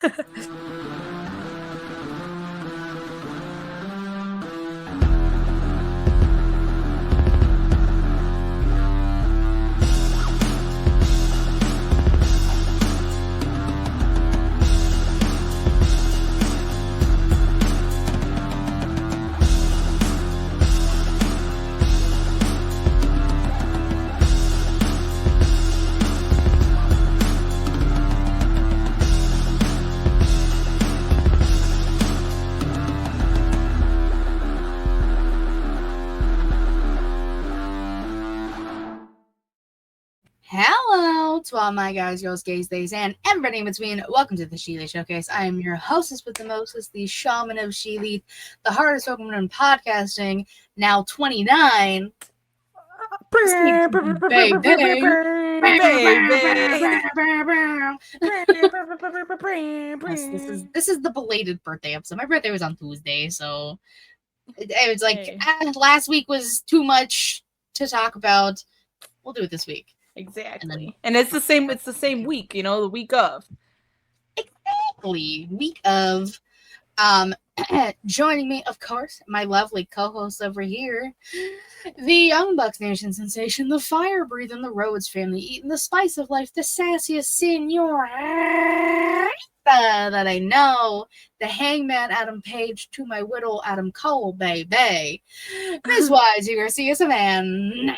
Hello to all my guys, girls, gays, theys, and everybody in between. Welcome to the ShElite Showcase. I am your hostess with the mostest, the shaman of ShElite, the hardest Pokemon in podcasting, now 29. This is the belated birthday episode. My birthday was on Tuesday, so it was like last week was too much to talk about. We'll do it this week. Exactly. And it's the same week, you know, the week of. Exactly. Week of. Joining me, of course, my lovely co-host over here, the Young Bucks Nation sensation, the fire breathing, the Rhodes family, eating the spice of life, the sassiest senor that I know, the hangman Adam Page to my whittle Adam Cole, baby. Miss Wise, you Garcia Savan.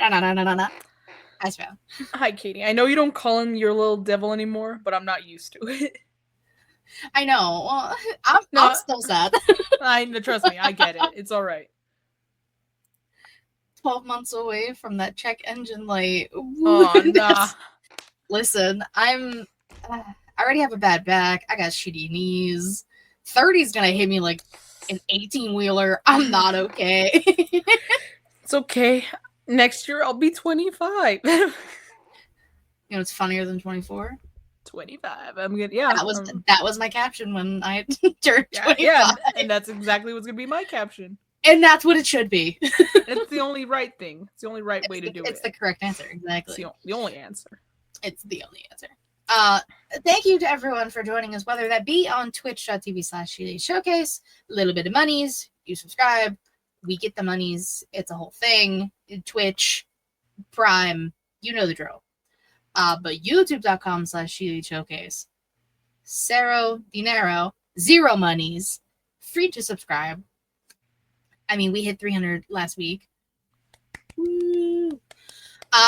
Hi, Sven. Hi, Katie. I know you don't call him your little devil anymore, but I'm not used to it. I know. Well, I'm still sad. Trust me, I get it. It's all right. 12 months away from that check engine light. Oh, nah. Listen, I already have a bad back. I got shitty knees. 30's gonna hit me like an 18-wheeler. I'm not okay. It's okay. Next year I'll be 25. You know what's funnier than 24? 25. I'm good. Yeah. That was my caption when I turned 25. Yeah, and that's exactly what's gonna be my caption. And that's what it should be. It's the only right thing. It's the only right way to do it. It's the correct answer, exactly. It's the only answer. It's the only answer. Thank you to everyone for joining us, whether that be on twitch.tv/ShElite Showcase, a little bit of monies, you subscribe, we get the monies, it's a whole thing. Twitch, Prime, you know the drill. But youtube.com/ShElite Showcase, Cero dinero, zero monies, free to subscribe. I mean, we hit 300 last week. Woo.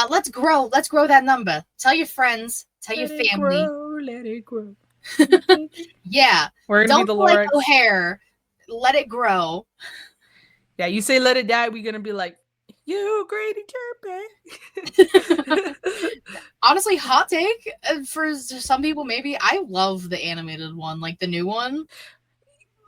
Let's grow that number. Tell your friends, tell your family. Let it grow. Yeah. We're gonna Don't be the Lorax. O'Hare. Let it grow. Yeah, you say let it die, we're gonna be like, you Grady Turpin. Honestly, hot take for some people. Maybe I love the animated one, like the new one.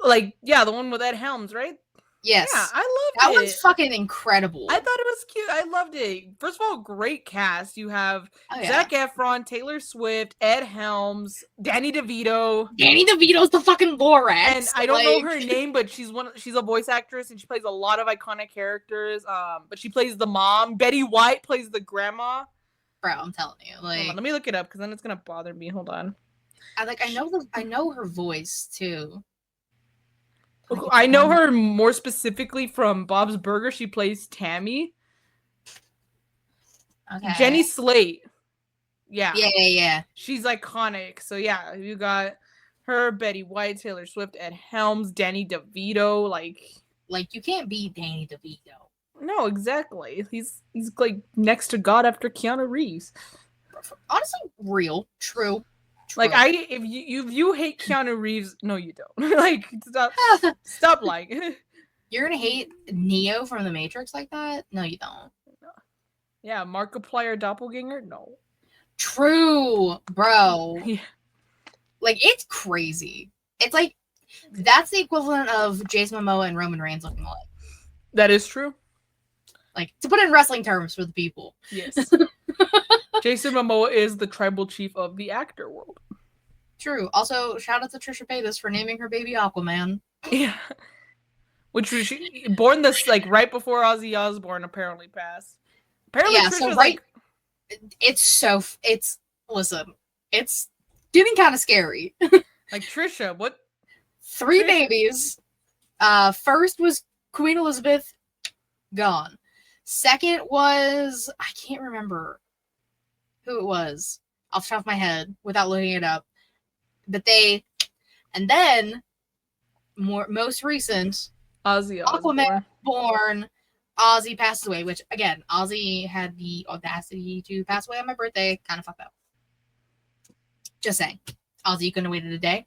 Like, yeah, the one with Ed Helms, right? Yes. Yeah, I loved that it. That one's fucking incredible. I thought it was cute. I loved it. First of all, great cast. You have Zac Efron, Taylor Swift, Ed Helms, Danny DeVito. Danny DeVito's the fucking Lorax. And I don't know her name, but she's a voice actress and she plays a lot of iconic characters. But she plays the mom. Betty White plays the grandma. Bro, I'm telling you. Like, hold on, let me look it up because then it's gonna bother me. Hold on. I know her voice too. I know her more specifically from Bob's Burger. She plays Tammy. Okay. Jenny Slate. Yeah. Yeah. She's iconic. So yeah, you got her, Betty White, Taylor Swift, Ed Helms, Danny DeVito. Like you can't beat Danny DeVito. No, exactly. He's like next to God after Keanu Reeves. Honestly, real, true. Like if you hate Keanu Reeves, no, you don't. Like stop lying. You're gonna hate Neo from The Matrix like that? No, you don't. No. Yeah, Markiplier doppelganger? No. True, bro. Yeah. Like it's crazy. It's like that's the equivalent of Jason Momoa and Roman Reigns looking alike. That is true. Like to put it in wrestling terms for the people. Yes. Jason Momoa is the tribal chief of the actor world. True. Also, shout out to Trisha Paytas for naming her baby Aquaman. Yeah. Which was born this like right before Ozzy Osbourne apparently passed. Apparently, yeah. So right, it's getting kind of scary. Like Trisha, what? 3 babies. First was Queen Elizabeth, gone. Second was, I can't remember who it was off the top of my head without looking it up. But and then most recent, Ozzy Aquaman born. Ozzy passed away, which again, Ozzy had the audacity to pass away on my birthday. Kind of fucked up. Just saying. Ozzy, you couldn't have waited a day.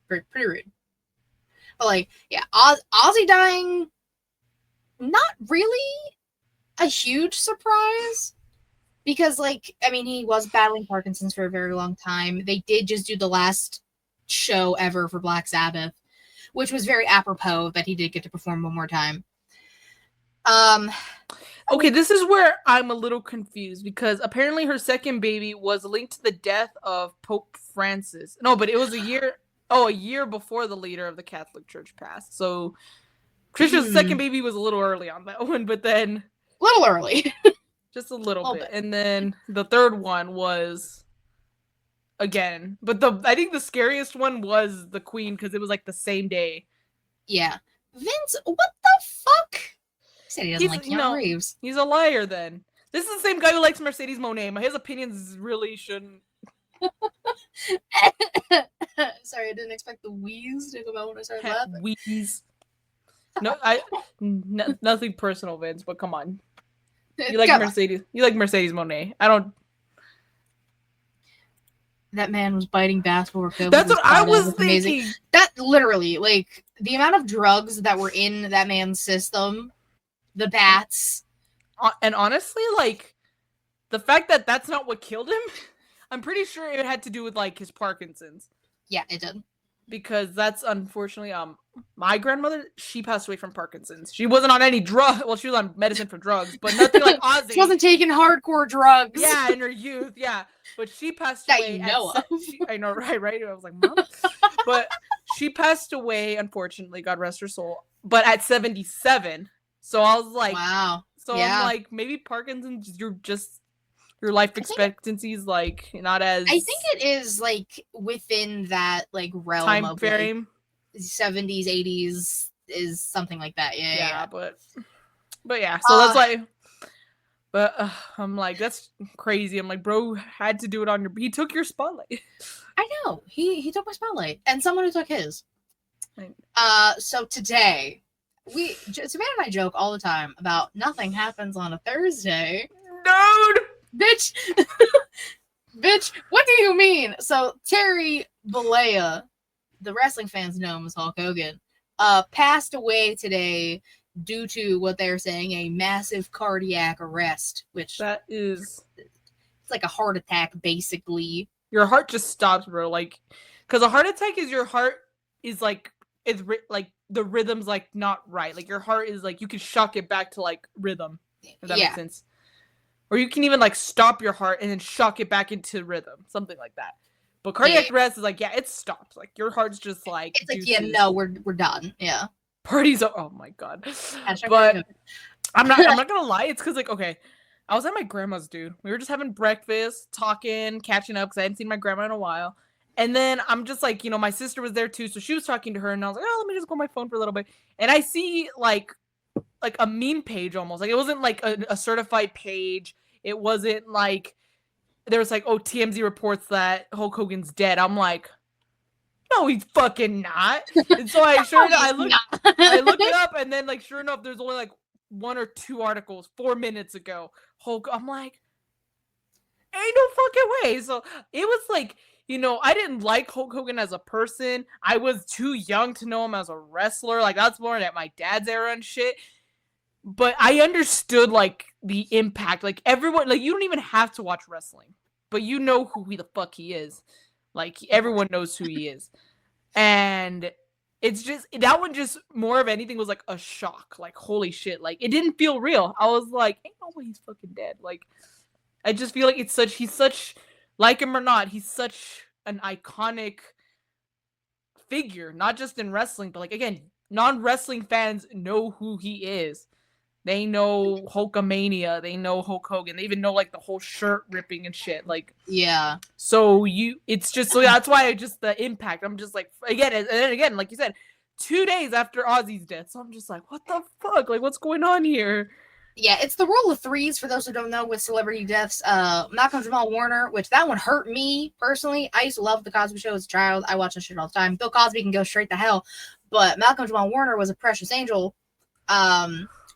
Pretty rude. But like, yeah, Ozzy dying, not really a huge surprise. Because, like, I mean, he was battling Parkinson's for a very long time. They did just do the last show ever for Black Sabbath, which was very apropos that he did get to perform one more time. Okay, this is where I'm a little confused because apparently her second baby was linked to the death of Pope Francis. No, but it was a year before the leader of the Catholic Church passed. So Trisha's second baby was a little early on that one, but then a little early. Just a little bit. And then the third one was again, but I think the scariest one was the Queen because it was like the same day. Yeah. Vince, what the fuck? He said he doesn't like Keanu Reeves. He's a liar then. This is the same guy who likes Mercedes Moné. His opinions really shouldn't. Sorry, I didn't expect the wheeze to come out when I started laughing. Wheeze. No, nothing personal, Vince, but come on. You like Mercedes. You like Mercedes Moné. I don't. That man was biting bass for COVID. That's what I was thinking. Amazing. That literally, like, the amount of drugs that were in that man's system, the bats. And honestly, like, the fact that that's not what killed him, I'm pretty sure it had to do with, like, his Parkinson's. Yeah, it did. Because that's unfortunately, my grandmother, she passed away from Parkinson's. She wasn't on any drug. Well, she was on medicine for drugs, but nothing like Ozzy. She wasn't taking hardcore drugs. Yeah, in her youth, yeah. But she passed away. I know, right? I was like, Mom. But she passed away, unfortunately, God rest her soul, but at 77. So I was like, wow. So yeah. I'm like, maybe Parkinson's, your life expectancy is like not as. I think it is like within that like realm time of frame. Like 70s, 80s is something like that. Yeah. But yeah, so that's like. But I'm like, that's crazy. I'm like, bro, had to do it on your. He took your spotlight. I know he took my spotlight, and someone who took his. So today, Savannah and I joke all the time about nothing happens on a Thursday. Dude. Bitch, what do you mean? So Terry Bollea, the wrestling fans know him as Hulk Hogan, passed away today due to what they're saying a massive cardiac arrest, which it's like a heart attack, basically. Your heart just stops, bro. Like, because a heart attack is your heart is like it's like the rhythm's like not right. Like your heart is like you can shock it back to like rhythm. If that makes sense. Or you can even like stop your heart and then shock it back into rhythm, something like that. But cardiac arrest is like, yeah, it stopped. Like your heart's just like it's like, yeah, no, we're done. Yeah. Parties are, oh my god. But I'm not gonna lie, it's because like, okay, I was at my grandma's, dude. We were just having breakfast, talking, catching up because I hadn't seen my grandma in a while. And then I'm just like, my sister was there too, so she was talking to her, and I was like, oh, let me just go on my phone for a little bit. And I see like a meme page almost. Like it wasn't like a certified page. It wasn't like there was like, oh, TMZ reports that Hulk Hogan's dead. I'm like, no, he's fucking not. And so I look it up, and then like sure enough, there's only like 1 or 2 articles 4 minutes ago. Hulk, I'm like, ain't no fucking way. So it was like, I didn't like Hulk Hogan as a person. I was too young to know him as a wrestler. Like that's more at my dad's era and shit. But I understood like the impact. Like everyone, like you don't even have to watch wrestling, but you know who the fuck he is. Like everyone knows who he is. And it's just that one just more of anything was like a shock. Like holy shit. Like it didn't feel real. I was like, ain't no way he's fucking dead. Like I just feel like he's such like him or not, he's such an iconic figure, not just in wrestling, but like again, non-wrestling fans know who he is. They know Hulkamania. They know Hulk Hogan. They even know like the whole shirt ripping and shit. Like, yeah. So it's just so that's why the impact. I'm just like again and then again, like you said, 2 days after Ozzy's death. So I'm just like, what the fuck? Like, what's going on here? Yeah, it's the rule of threes for those who don't know with celebrity deaths. Malcolm Jamal Warner, which that one hurt me personally. I used to love the Cosby Show as a child. I watch that shit all the time. Bill Cosby can go straight to hell, but Malcolm Jamal Warner was a precious angel.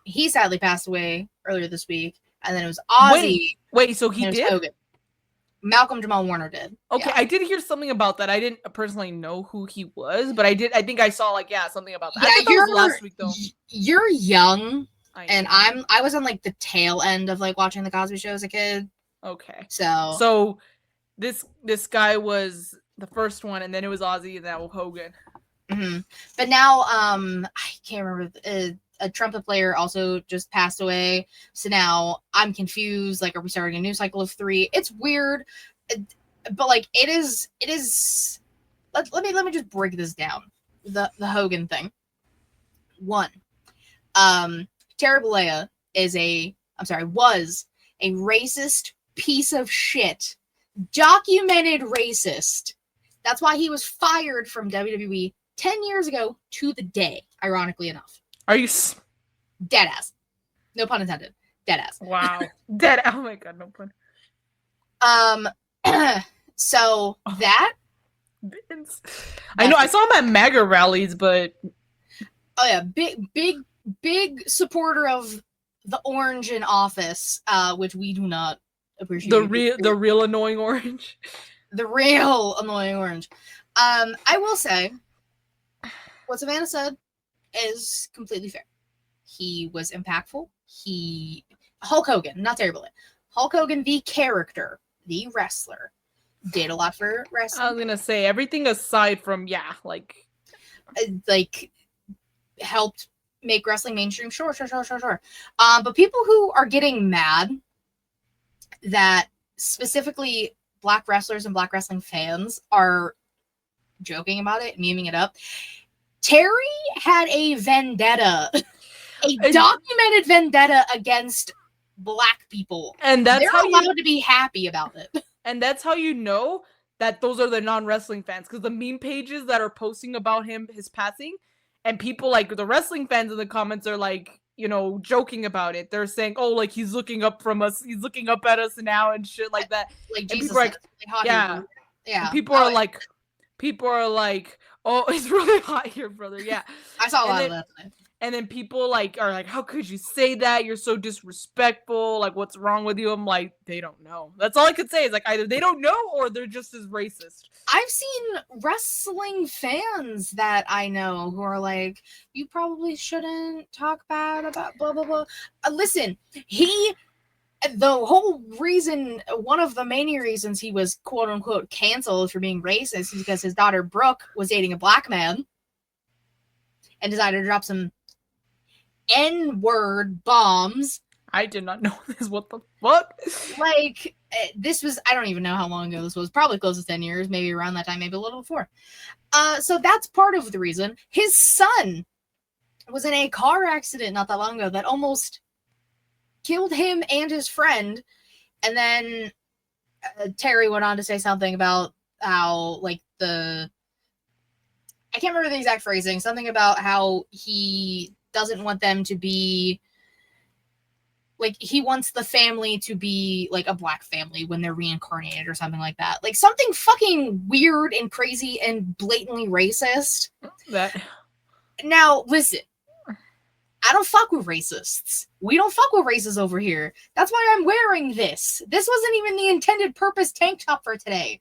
He sadly passed away earlier this week, and then it was Ozzy. Wait, so he did? Hogan. Malcolm Jamal Warner did. Okay, yeah. I did hear something about that. I didn't personally know who he was, but I think I saw something about that. Yeah, I thought that was last week though. You're young, and I was on like the tail end of like watching the Cosby Show as a kid. Okay. So this guy was the first one, and then it was Ozzy, and now Hogan. Mm-hmm. But now I can't remember. A trumpet player also just passed away. So now I'm confused. Like, are we starting a new cycle of 3? It's weird. But like it is let me just break this down. The Hogan thing. 1. Terry Bollea was a racist piece of shit. Documented racist. That's why he was fired from WWE 10 years ago to the day, ironically enough. Are you dead ass? No pun intended. Dead ass. Wow. Dead. Oh my god, no pun. So that I know I saw him at MAGA rallies, but oh yeah, big supporter of the orange in office, which we do not appreciate. The real annoying orange. The real annoying orange. I will say what Savannah said is completely fair. He was impactful. Hulk Hogan, not Terry Bollea. Hulk Hogan, the character, the wrestler, did a lot for wrestling. I was gonna say everything aside from like helped make wrestling mainstream. Sure. But people who are getting mad that specifically Black wrestlers and Black wrestling fans are joking about it, memeing it up. Terry had a vendetta, a documented vendetta against Black people, and they're allowed to be happy about it. And that's how you know that those are the non-wrestling fans, because the meme pages that are posting about his passing, and people like the wrestling fans in the comments are like, joking about it. They're saying, "Oh, like he's looking up from us, he's looking up at us now," and shit like that. Like Jesus, like, yeah. And people are like, "Oh, it's really hot here, brother." Yeah, I saw a lot of that today. And then people are like, "How could you say that? You're so disrespectful. Like, what's wrong with you?" I'm like, they don't know. That's all I could say is like either they don't know or they're just as racist. I've seen wrestling fans that I know who are like, "You probably shouldn't talk bad about blah blah blah." Listen, the whole reason, one of the main reasons he was quote unquote canceled for being racist is because his daughter Brooke was dating a Black man and decided to drop some N-word bombs. I did not know this. What the fuck? Like, this was, I don't even know how long ago this was. Probably close to 10 years, maybe around that time, maybe a little before. So that's part of the reason. His son was in a car accident not that long ago that almost killed him and his friend. And then Terry went on to say something about how, like, I can't remember the exact phrasing, something about how he doesn't want them to be, like, he wants the family to be, like, a Black family when they're reincarnated or something like that. Like, something fucking weird and crazy and blatantly racist. Now, listen. I don't fuck with racists. We don't fuck with racists over here. That's why I'm wearing this. This wasn't even the intended purpose tank top for today.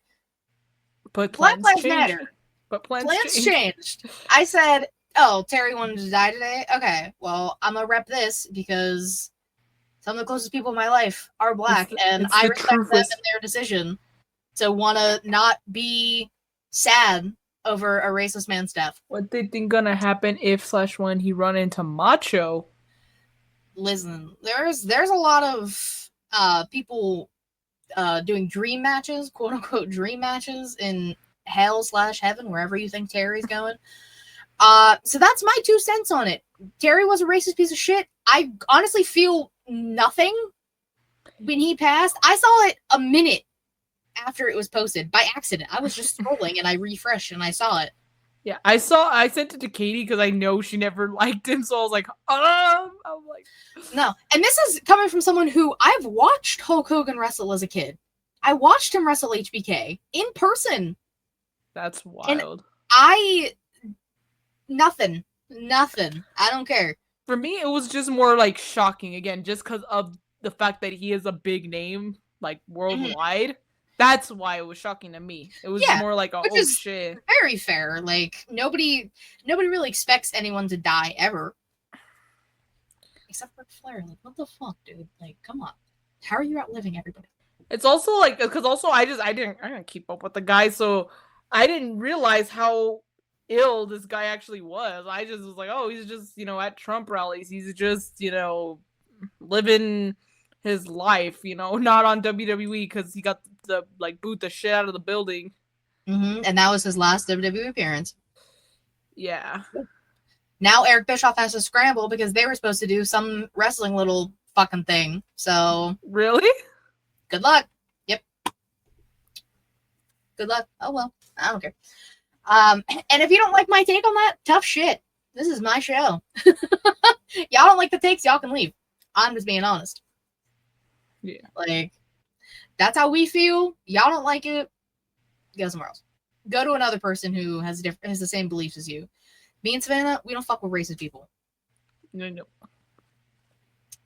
But Black Lives Matter. But plans changed. I said, "Oh, Terry wanted to die today? Okay, well, I'm gonna rep this because some of the closest people in my life are Black, and I respect them and their decision to want to not be sad over a racist man's death." What they think gonna happen if / when he run into Macho? Listen, there's a lot of people doing dream matches, quote unquote dream matches in hell / heaven, wherever you think Terry's going. So that's my 2 cents on it. Terry was a racist piece of shit. I honestly feel nothing when he passed. I saw it a minute after it was posted by accident. I was just scrolling and I refreshed and I saw it. Yeah, I sent it to Katie because I know she never liked him, so I was like, I'm like, no. And this is coming from someone who I've watched Hulk Hogan wrestle as a kid. I watched him wrestle HBK in person. That's wild. And nothing. I don't care. For me, it was just more like shocking again, just because of the fact that he is a big name, like worldwide. That's why it was shocking to me. It was more like, shit. Very fair. Like nobody really expects anyone to die ever, except for Flair. Like, what the fuck, dude? Like, come on. How are you outliving everybody? It's also like because I didn't keep up with the guy, so I didn't realize how ill this guy actually was. I just was like, oh, he's just at Trump rallies. He's just living his life, not on WWE because he got the boot the shit out of the building. And that was his last WWE appearance. Yeah. Now Eric Bischoff has to scramble because they were supposed to do some wrestling little fucking thing. So really, good luck. Yep. Good luck. Oh well, I don't care. And if you don't like my take on that, tough shit. This is my show. Y'all don't like the takes, y'all can leave. I'm just being honest. Yeah. Like, that's how we feel. Y'all don't like it, go somewhere else. Go to another person who has the same beliefs as you. Me and Savannah, we don't fuck with racist people. No.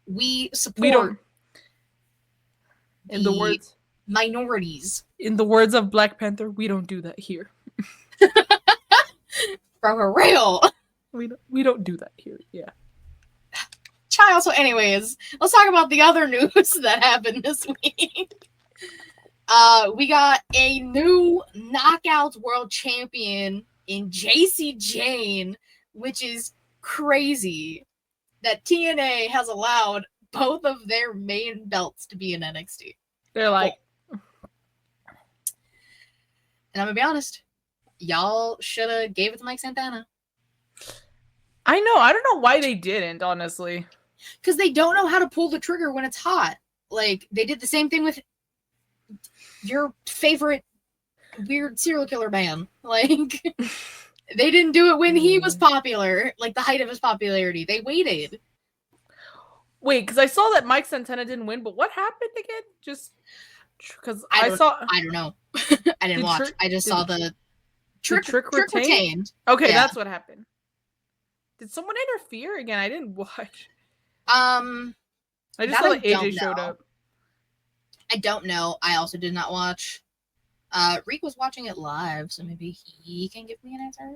We support we don't. In the words minorities. In the words of Black Panther, we don't do that here. For real. We don't do that here. Yeah. Child. So anyways, let's talk about the other news that happened this week. We got a new Knockouts World Champion in JC Jane, which is crazy that TNA has allowed both of their main belts to be in NXT. They're like, and I'm gonna be honest, y'all should have gave it to Mike Santana. I know. I don't know why they didn't, honestly. Because they don't know how to pull the trigger when it's hot. Like, they did the same thing with your favorite weird serial killer man. Like, they didn't do it when he was popular, like the height of his popularity. They waited. Wait, because I saw that Mike Santana didn't win, but what happened again? Just because I don't know. I didn't watch. I just saw the trick retained. Okay, yeah. That's what happened. Did someone interfere again? I didn't watch. I just saw that AJ showed up. I don't know. I also did not watch. Reek was watching it live, so maybe he can give me an answer.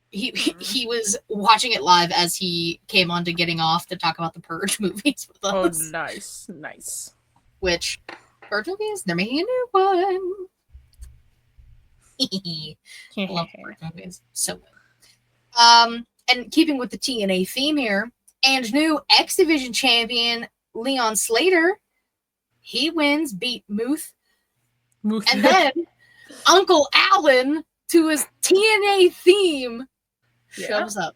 He was watching it live as he came on to Getting Off to talk about the Purge movies with us. Oh, nice. Which Purge movies? They're making a new one. I love Purge movies. So good. And keeping with the TNA theme here, and new X Division champion Leon Slater, he wins, beat Muth. And then Uncle Alan, to his TNA theme, shows up.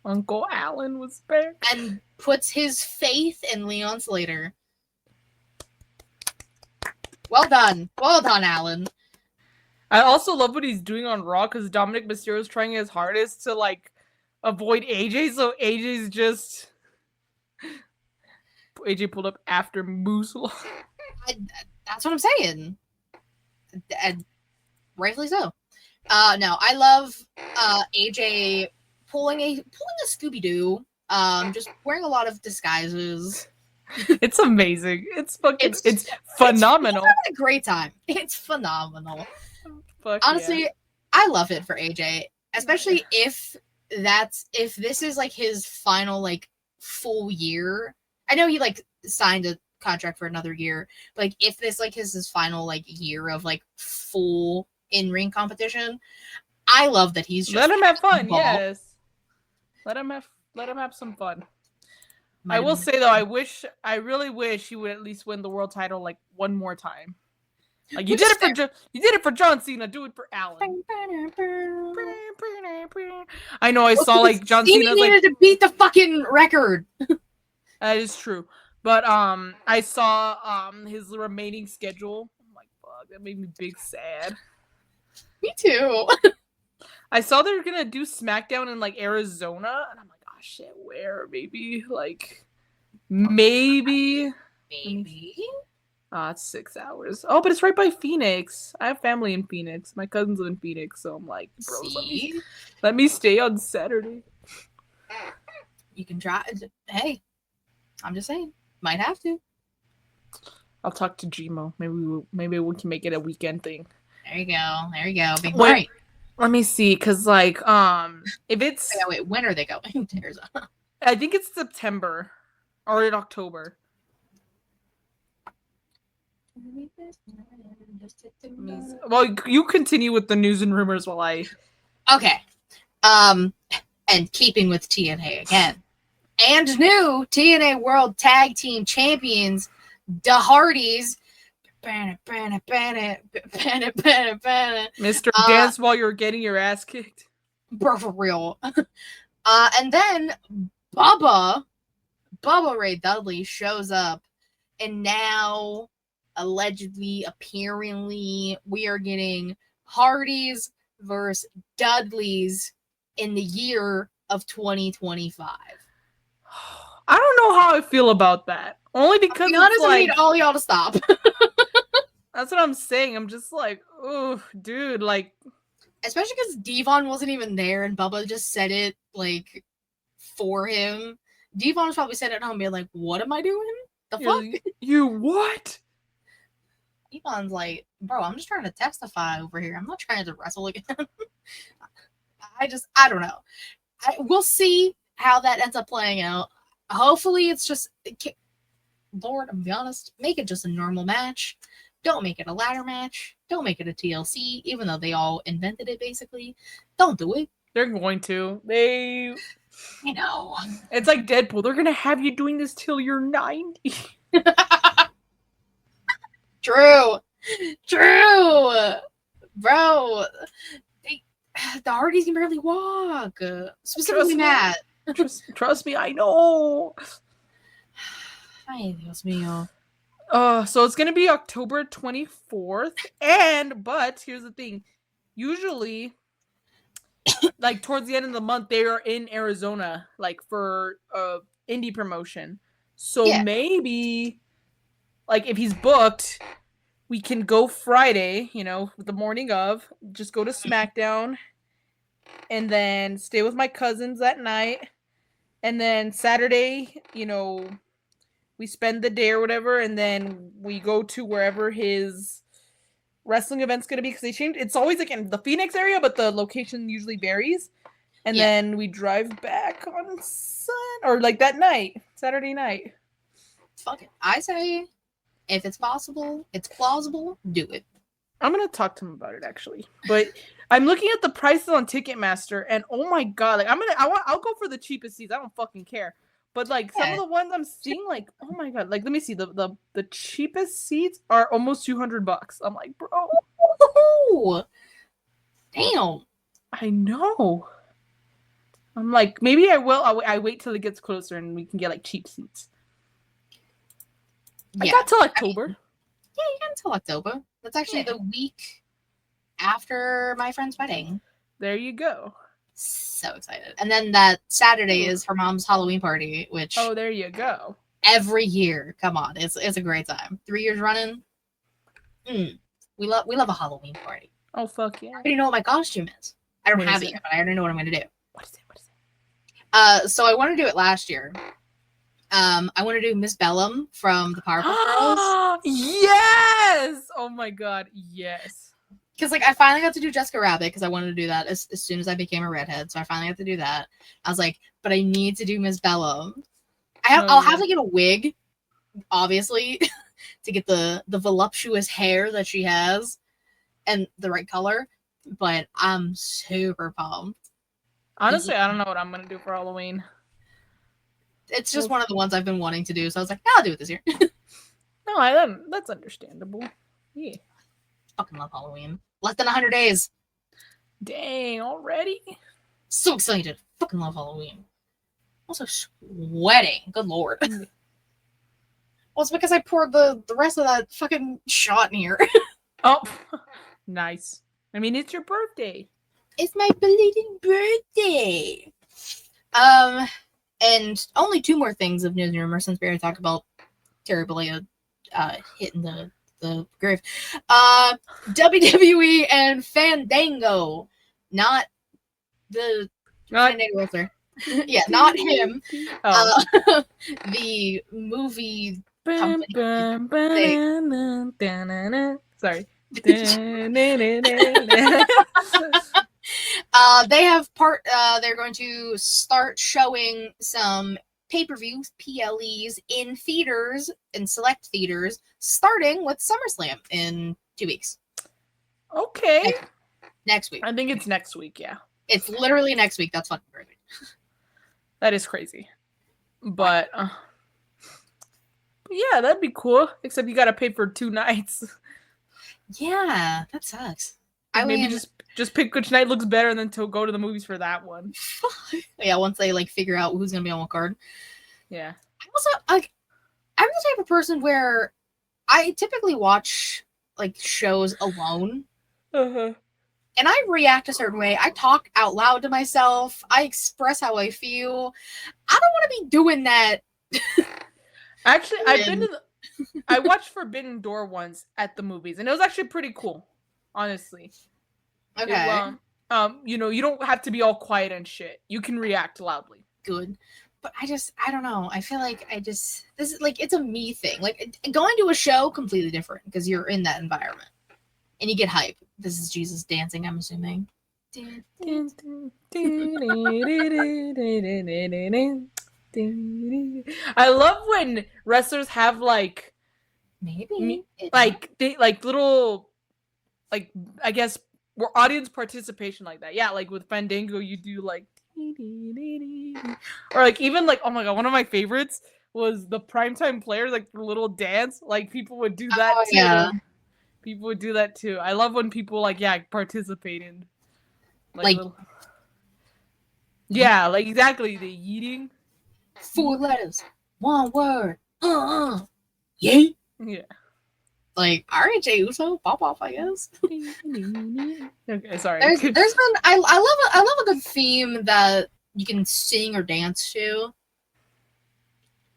Uncle Alan was back. And puts his faith in Leon Slater. Well done, Alan. I also love what he's doing on Raw because Dominic Mysterio is trying his hardest to avoid AJ, so AJ's just AJ pulled up after Moose. That's what I'm saying. And rightfully so. No, I love AJ pulling a Scooby Doo. Just wearing a lot of disguises. It's amazing. It's phenomenal. It's having a great time. It's phenomenal. Honestly, yeah. I love it for AJ, especially if this is his final full year. I know he signed a contract for another year, but if this is his final year of full in-ring competition, I love that he's just let him have fun. Yes, let him have some fun. I will say though, I really wish he would at least win the world title one more time. You did it for John Cena, do it for Alan. I know. I saw like John Cena needed to beat the fucking record. That is true. But I saw his remaining schedule. I'm like, fuck, that made me big sad. Me too. I saw they were gonna do SmackDown in like Arizona, and I'm like, oh shit, where? Maybe like maybe. It's 6 hours. Oh, but it's right by Phoenix. I have family in Phoenix. My cousins live in Phoenix, so I'm like, bro, let me stay on Saturday. You can try. Hey, I'm just saying, might have to. I'll talk to Gmo. Maybe we can make it a weekend thing. There you go. Big Wait, let me see, cause like if it's wait, when are they going to Arizona? I think it's September or in October. Well, you continue with the news and rumors while I. Okay, and keeping with TNA again, and new TNA World Tag Team Champions, the Hardys. Mr. Dance while you're getting your ass kicked. Bro, for real. And then Bubba Ray Dudley shows up, and now allegedly, apparently, we are getting Hardys versus Dudleys in the year of 2025. I don't know how I feel about that. Only because to be honest, I need all y'all to stop. That's what I'm saying. I'm just like, oh, dude, like. Especially because Devon wasn't even there, and Bubba just said it like for him. Devon was probably sitting at home being like, "What am I doing? The fuck? You what?" Devon's like, "Bro, I'm just trying to testify over here. I'm not trying to wrestle again." I don't know. We'll see how that ends up playing out. Hopefully, it's just. Lord, I'm gonna be honest. Make it just a normal match. Don't make it a ladder match. Don't make it a TLC, even though they all invented it, basically. Don't do it. They're going to. I know. It's like Deadpool. They're going to have you doing this till you're 90. True. Bro. The Hardys can barely walk. Specifically Matt. Trust me, I know. Ay, Dios mío. So it's gonna be October 24th, but here's the thing. Usually, like towards the end of the month, they are in Arizona, like for indie promotion. So maybe, like if he's booked, we can go Friday. The morning of, just go to SmackDown, and then stay with my cousins that night, and then Saturday, we spend the day or whatever, and then we go to wherever his wrestling event's going to be, because they changed. It's always like in the Phoenix area, but the location usually varies. And then we drive back on that night, Saturday night. Fuck it. I say, if it's possible, it's plausible, do it. I'm going to talk to him about it, actually. But I'm looking at the prices on Ticketmaster, and oh my god, like I'll go for the cheapest seats. I don't fucking care. But like some of the ones I'm seeing, like, oh my god, like let me see, the cheapest seats are almost $200. I'm like, bro, damn. I know. I'm like, maybe I will. I wait till it gets closer and we can get like cheap seats. Yeah. I got till October. You got until October. That's actually the week after my friend's wedding. There you go. So excited. And then that Saturday is her mom's Halloween party, which there you go. Every year. Come on. It's a great time. 3 years running. We love a Halloween party. Oh fuck yeah. I already know what my costume is. I don't have it yet, but I already know what I'm gonna do. What is it? So I want to do it last year. I want to do Miss Bellum from the Powerpuff Girls. Yes! Oh my god, yes. Because I finally got to do Jessica Rabbit because I wanted to do that as soon as I became a redhead. So I finally got to do that. I was like, but I need to do Miss Bellum. I'll have to get a wig, obviously, to get the voluptuous hair that she has and the right color. But I'm super pumped. Honestly, I don't know what I'm gonna do for Halloween. It's just one of the ones I've been wanting to do, so I was like, I'll do it this year. No, that's understandable. Yeah. Fucking love Halloween. Less than 100 days. Dang, already? So excited. Fucking love Halloween. Also sweating. Good lord. Well, it's because I poured the rest of that fucking shot in here. Oh, nice. I mean, it's your birthday. It's my belated birthday. And only 2 more things of news and rumors since we already talked about Terry Bollea hitting the grave. WWE and Fandango. Not the Fandango wrestler. Yeah, not him. Oh. The movie company. Sorry. They have they're going to start showing some pay-per-views, PLEs, in theaters, in select theaters, starting with SummerSlam in 2 weeks. Okay. Next week. I think it's next week, yeah. It's literally next week. That's fucking crazy. That is crazy. But yeah, that'd be cool. Except you gotta pay for 2 nights. Yeah, that sucks. Maybe just pick which night looks better and then to go to the movies for that one. Yeah, once they like figure out who's gonna be on what card. Yeah. I'm the type of person where I typically watch like shows alone. Uh-huh. And I react a certain way. I talk out loud to myself. I express how I feel. I don't want to be doing that. Actually, I watched Forbidden Door once at the movies, and it was actually pretty cool, honestly. Okay. You don't have to be all quiet and shit. You can react loudly. Good. But I don't know. I feel like this is like, it's a me thing. Like going to a show, completely different because you're in that environment and you get hype. This is Jesus dancing, I'm assuming. I love when wrestlers have like maybe little like I guess audience participation like that. Yeah, like with Fandango you do like or like even like, oh my god, one of my favorites was the Primetime Players, like the little dance. Like people would do that too. Yeah. People would do that too. I love when people participate in like little... Yeah, like exactly the yeeting. 4 letters, 1 word. Yay. Yeah. Like RJ Uso, pop off, I guess. Okay, sorry. There's been I love a good theme that you can sing or dance to.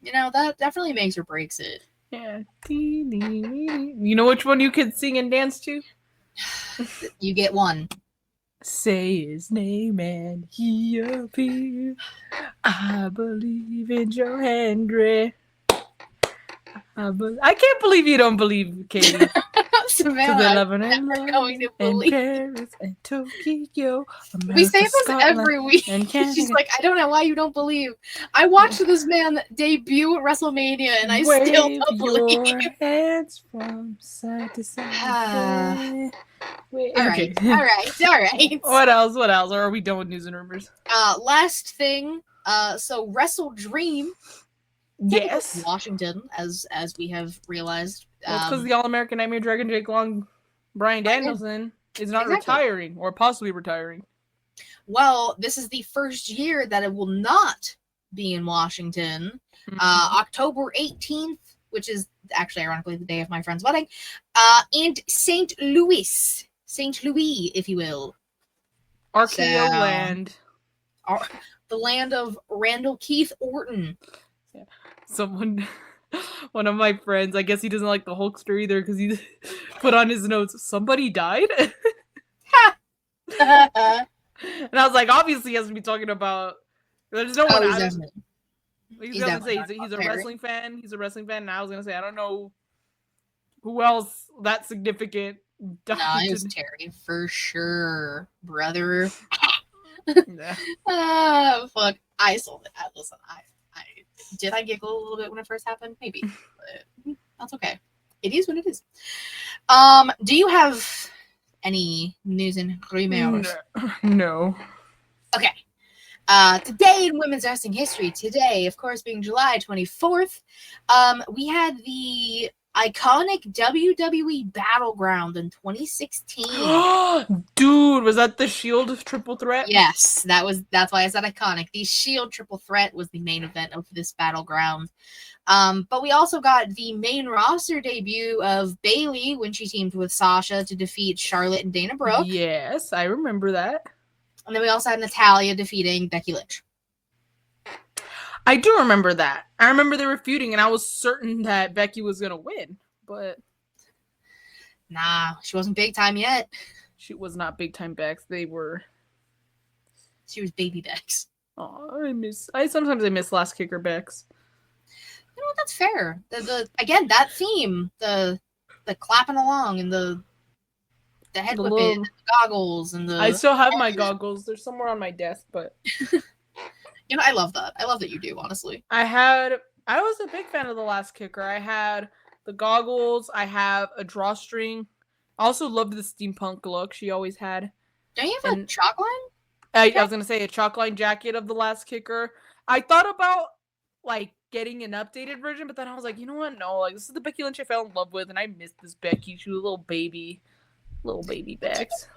You know, that definitely makes or breaks it. Yeah. You know which one you can sing and dance to? You get one. Say his name and he appears. I believe in Joe Hendry. I can't believe you don't believe, Katie. Savannah, I'm never going to believe. And Paris and Tokyo. America, we say this Scotland, every week. She's like, I don't know why you don't believe. I watched this man debut at WrestleMania, and I still don't believe. Your hands from side to side. All right. What else? Or are we done with news and rumors? Last thing. So Wrestle Dream. Yes. Washington, as we have realized. Well, it's because the All-American Nightmare Dragon Jake Long, Bryan Danielson is not retiring or possibly retiring. Well, this is the first year that it will not be in Washington. October 18th, which is actually ironically the day of my friend's wedding, and St. Louis, if you will. RKO land. The land of Randall Keith Orton. Yeah. One of my friends, I guess he doesn't like the Hulkster either because he put on his notes, somebody died? And I was like, obviously he has to be talking about, there's no one out. He's going to say he's a wrestling fan. He's a wrestling fan. And I was going to say, I don't know who else that significant died. No, it was Terry for sure, brother. Yeah. Fuck. I sold it. Listen, did I giggle a little bit when it first happened? Maybe. But that's okay. It is what it is. Do you have any news and rumors? No. Okay. Today in women's wrestling history, today, of course, being July 24th, we had the iconic WWE Battleground in 2016. Dude, was that the Shield triple threat? Yes, that's why I said iconic. The Shield triple threat was the main event of this Battleground. But we also got the main roster debut of Bayley when she teamed with Sasha to defeat Charlotte and Dana Brooke. Yes, I remember that. And then we also had Natalya defeating Becky Lynch. I do remember that. I remember they were feuding, and I was certain that Becky was gonna win, but nah, she wasn't big time yet. She was not big time Bex. They were. She was baby Bex. Oh, I sometimes miss Last Kicker Bex. You know what? That's fair. Again, that theme, the clapping along and the head whipping, and the goggles and the. I still have my goggles. They're somewhere on my desk, but. You know, I love that. I love that you do, honestly. I was a big fan of the Last Kicker. I had the goggles. I have a drawstring. I also loved the steampunk look she always had. Don't you have a chalk line? I was going to say a chalk line jacket of the Last Kicker. I thought about, like, getting an updated version, but then I was like, you know what? No, like, this is the Becky Lynch I fell in love with, and I missed this Becky. She was a little baby Bex.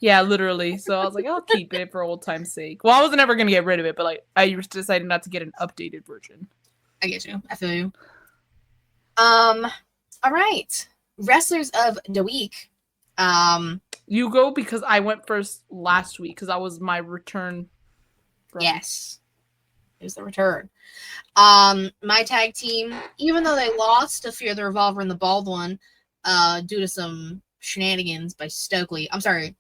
Yeah, literally. So I was like, I'll keep it for old time's sake. Well, I wasn't ever gonna get rid of it, but like I decided not to get an updated version. I get you. I feel you. All right. Wrestlers of the week. You go because I went first last week because that was my return. Yes. It was the return. My tag team, even though they lost to Fear the Revolver and the Bald One, due to some shenanigans by Stokely. I'm sorry.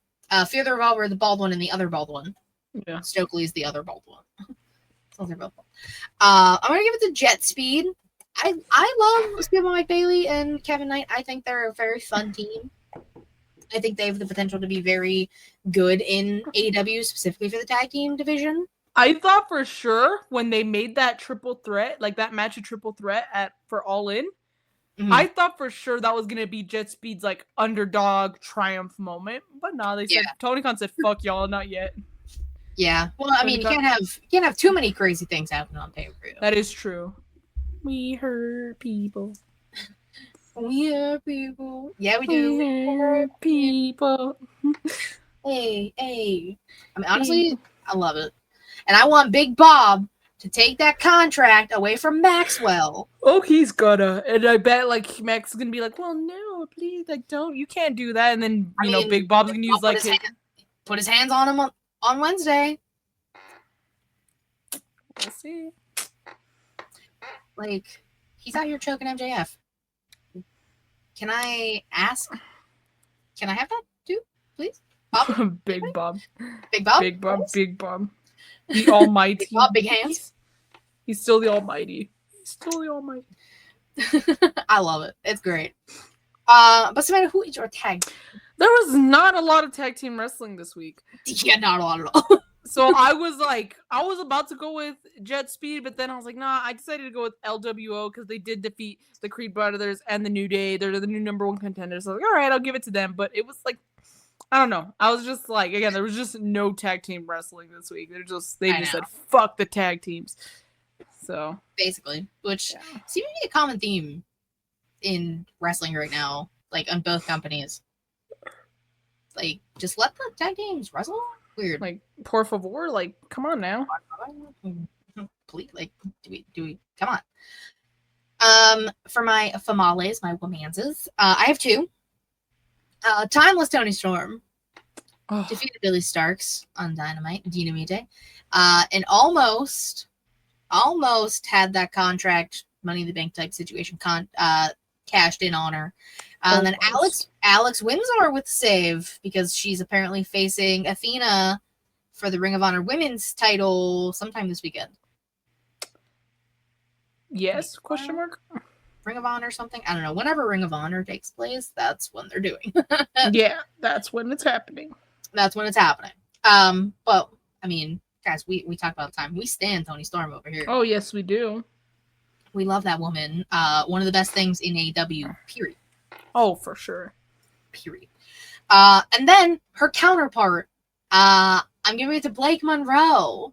Fear the Revolver, the Bald One, and the other Bald One. Yeah. Stokely is the other Bald One. I'm gonna give it to Jet Speed. I love Speedball Mike Bailey and Kevin Knight. I think they're a very fun team. I think they have the potential to be very good in AEW, specifically for the tag team division. I thought for sure when they made that triple threat, like that match of triple threat for All In, I thought for sure that was gonna be Jet Speed's like underdog triumph moment, but no, they said Tony Khan said, "Fuck y'all, not yet." Yeah, well, I mean, you can't have too many crazy things happen on pay-per-view. That is true. We hurt people. We hurt people. Yeah, we do. We hurt people. Hey. I mean, honestly, I love it, and I want Big Bob to take that contract away from Maxwell. Oh, he's gonna. And I bet, like, Max is gonna be like, well, no, please, like, don't. You can't do that. And then, you know, Big Bob's gonna use, like, put his hands on him on Wednesday. We'll see. Like, he's out here choking MJF. Can I ask? Can I have that, too? Please? Bob? Big Bob. Big Bob? Big Bob. Big Bob. The Almighty. Big Bob, big hands. He's still the Almighty. I love it. It's great. But Samantha, who is your tag? There was not a lot of tag team wrestling this week. Yeah, not a lot at all. So I was about to go with Jet Speed, but then I was like, nah, I decided to go with LWO because they did defeat the Creed Brothers and the New Day. They're the new number one contenders. So I was like, all right, I'll give it to them. But it was like, I don't know. I was just like, again, there was just no tag team wrestling this week. They just said, fuck the tag teams. So basically, which seems to be a common theme in wrestling right now, like on both companies. Like, just let the tag teams wrestle. Weird. Like, por favor, like, come on now. Please, like, do we come on. For my famales, my womances, I have two. Timeless Tony Storm defeated Billy Starks on Dynamite, Dinamite, and almost had that contract, Money in the Bank type situation, cashed in on her. And then Alex Windsor with the save because she's apparently facing Athena for the Ring of Honor Women's title sometime this weekend. Yes? Question mark? Ring of Honor something? I don't know. Whenever Ring of Honor takes place, that's when they're doing. Yeah, that's when it's happening. That's when it's happening. But I mean, guys, we talk about the time. We stand Toni Storm over here. Oh yes, we do. We love that woman. One of the best things in AEW, period. Oh, for sure. Period. And then her counterpart, I'm giving it to Blake Monroe,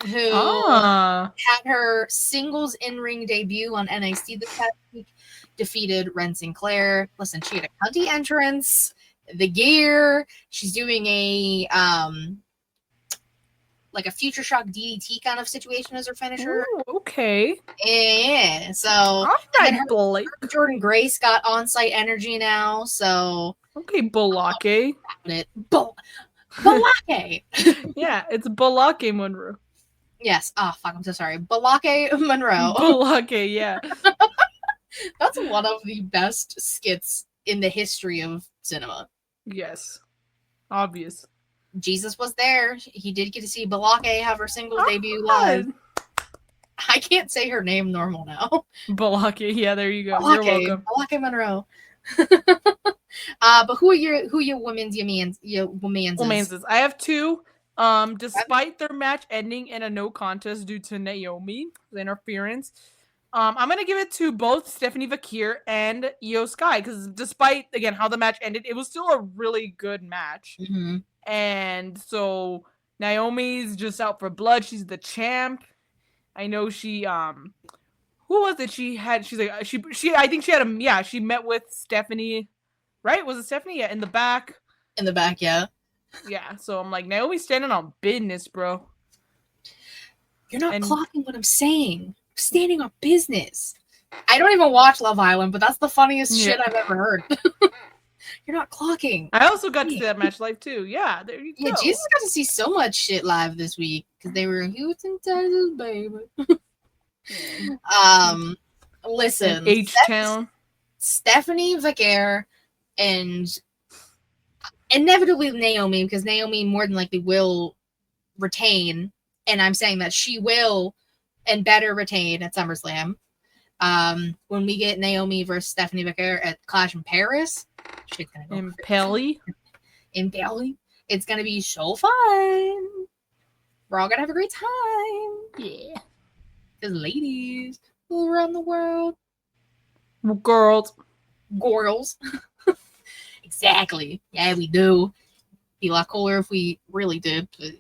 who had her singles in-ring debut on NXT this past week, defeated Ren Sinclair. Listen, she had a cunty entrance, the gear. She's doing a like a Future Shock DDT kind of situation as her finisher. Ooh, okay. Yeah. So All right, Blake. Jordan Grace got on-site energy now. So okay, Balake. Balake. Yeah, it's Balake Monroe. Yes. Oh fuck, I'm so sorry. Balake Monroe. Balake, yeah. That's one of the best skits in the history of cinema. Yes. Obvious. Jesus was there. He did get to see Balake have her singles debut live. I can't say her name normal now. Balake, yeah, there you go. Balake, you're welcome. Balake Monroe. But who are your women's? I have two. Despite their match ending in a no contest due to Naomi's interference, I'm gonna give it to both Stephanie Vakir and Io Sky because despite again how the match ended, it was still a really good match. Mm-hmm. And so Naomi's just out for blood. She's the champ. I know she who was it? She's like she I think she had she met with Stephanie, right? Was it Stephanie? Yeah, in the back. In the back, yeah. Yeah, so I'm like, Naomi's standing on business, bro. You're not clocking what I'm saying. Standing on business. I don't even watch Love Island, but that's the funniest shit I've ever heard. You're not clocking. I also got to see that match live too. Yeah, there you go. Yeah, Jesus got to see so much shit live this week because they were in Houston, Texas, baby. Listen, H-Town. Stephanie Vakir and inevitably Naomi, because Naomi more than likely will retain, and I'm saying that she will and better retain at SummerSlam. When we get Naomi versus Stephanie Vakir at Clash in Paris, shit's gonna go in Pelly. It's gonna be so fun. We're all gonna have a great time. Yeah. There's ladies all around the world. Girls. Exactly. Yeah, we do. Be a lot cooler if we really did. But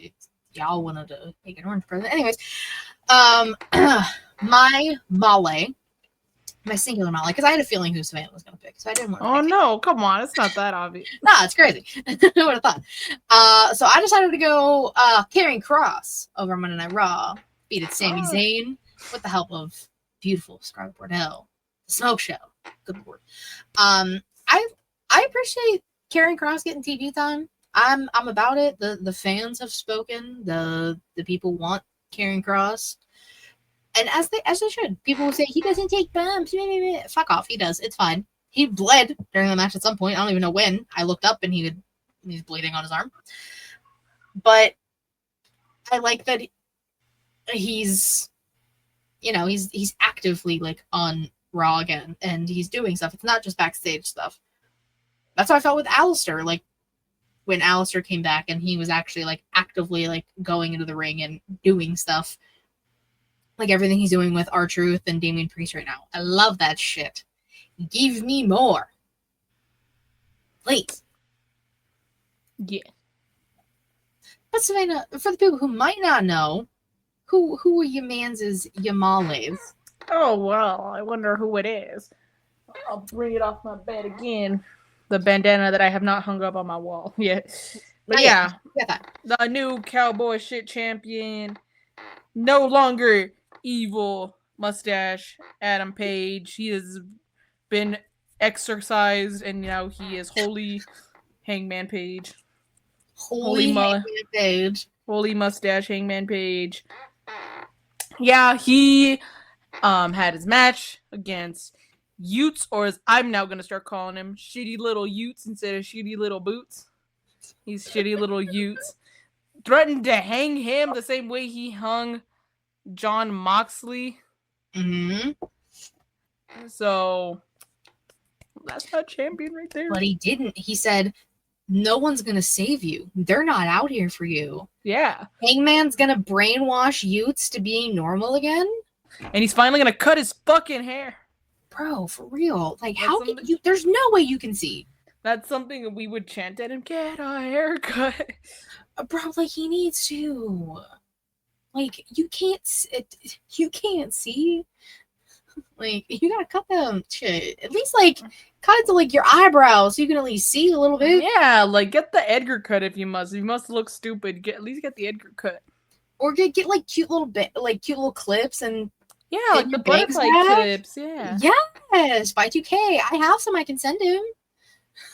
y'all wanted to make an orange present. Anyways, my Male, my singular Male, because I had a feeling who Savannah was going to pick, so I didn't want to pick no, come on. It's not that obvious. Nah, it's crazy. I would have thought. So I decided to go Karrion Kross over Monday Night Raw. Beated Sami Zayn with the help of beautiful Scarlett Bordeaux. The Smoke Show. Good lord. I appreciate Karrion Kross getting TV time. I'm about it. The fans have spoken. The people want Karrion Kross, and as they should. People will say he doesn't take bumps. Fuck off. He does. It's fine. He bled during the match at some point. I don't even know when. I looked up and he's bleeding on his arm. But I like that he's actively like on Raw again, and he's doing stuff. It's not just backstage stuff. That's how I felt with Alistair, like when Alistair came back and he was actually like actively like going into the ring and doing stuff. Like everything he's doing with R-Truth and Damian Priest right now. I love that shit. Give me more. Please. Yeah. But Savannah, for the people who might not know, who are your Yamales? Oh, well, I wonder who it is. I'll bring it off my bed again. The bandana that I have not hung up on my wall yet. But yeah, the new cowboy shit champion. No longer evil mustache Adam Page. He has been exorcised and now he is holy Hangman Page. Holy Hangman Page. Holy mustache Hangman Page. Yeah, he had his match against Utes, or as I'm now going to start calling him, shitty little Utes instead of shitty little boots. He's shitty little Utes. Threatened to hang him the same way he hung John Moxley. Mm-hmm. So, that's my champion right there. But he didn't. He said, no one's going to save you. They're not out here for you. Yeah. Hangman's going to brainwash Utes to being normal again? And he's finally going to cut his fucking hair. Bro, for real. Like, how can you... There's no way you can see. That's something that we would chant at him. Get a haircut. Bro, like, he needs to. Like, you can't see. Like, you gotta cut them shit. At least, like, cut it to, like, your eyebrows so you can at least see a little bit. Yeah, like, get the Edgar cut if you must. If you must look stupid, at least get the Edgar cut. Or get like, cute little clips and... Yeah, like the butterfly clips, yeah. Yes, by 2K. I have some I can send him.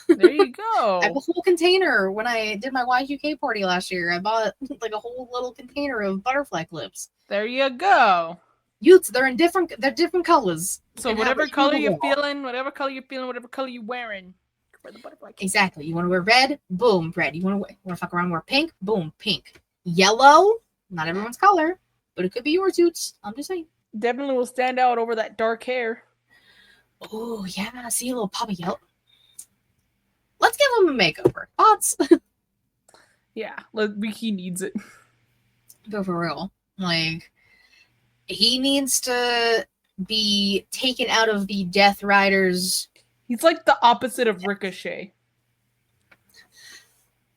There you go. I have a whole container. When I did my Y2K party last year, I bought, like, a whole little container of butterfly clips. There you go. They're different colors. So whatever color you're feeling, whatever color you're wearing, wear the butterfly clip. Exactly. You want to wear red? Boom, red. You want to fuck around and wear pink? Boom, pink. Yellow? Not everyone's color, but it could be your suits. I'm just saying. Definitely will stand out over that dark hair. Oh, yeah. See a little pop of yellow. Let's give him a makeover. Thoughts? Yeah, he needs it. Go for real. Like, he needs to be taken out of the Death Riders. He's like the opposite of Ricochet.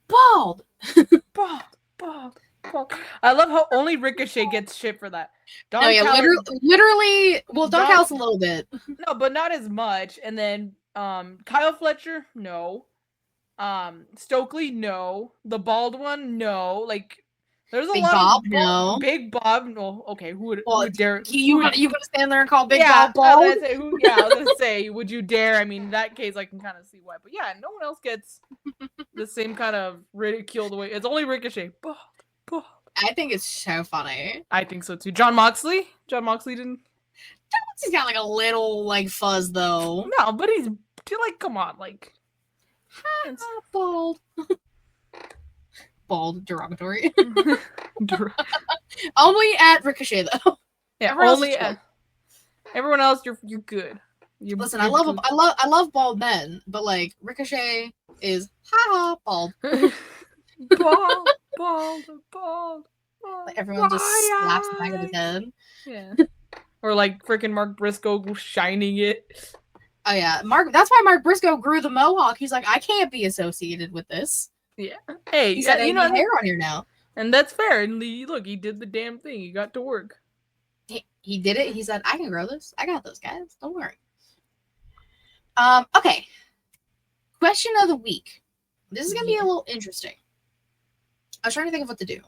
Bald. Bald. I love how only Ricochet gets shit for that. Literally. Well, Don Callis a little bit. No, but not as much. And then Kyle Fletcher, no. Stokely, no. The bald one, no. Like, there's a Big lot Bob, of no. Big Bob, no. Okay, who would dare? You gonna stand there and call Big Bob bald? I was gonna say, would you dare? I mean, in that case, I can kind of see why. But yeah, no one else gets the same kind of ridicule the way. It's only Ricochet. Bald. I think it's so funny. I think so too. John Moxley didn't. He's got like a little like fuzz though. No, but he's like, come on, like bald. Bald, derogatory. Only at Ricochet though. Yeah, only at everyone else. You're good. Listen, I love bald men, but like Ricochet is bald. Bald. Like, everyone just slaps the back of his head. Yeah. Or like freaking Mark Briscoe shining it. Oh yeah, that's why Mark Briscoe grew the mohawk. He's like, I can't be associated with this. Yeah. Hey, he's got hair on here now, and that's fair. And look, he did the damn thing. He got to work. He did it. He said, I can grow this. I got those guys. Don't worry. Okay. Question of the week. This is gonna be a little interesting. I was trying to think of what to do.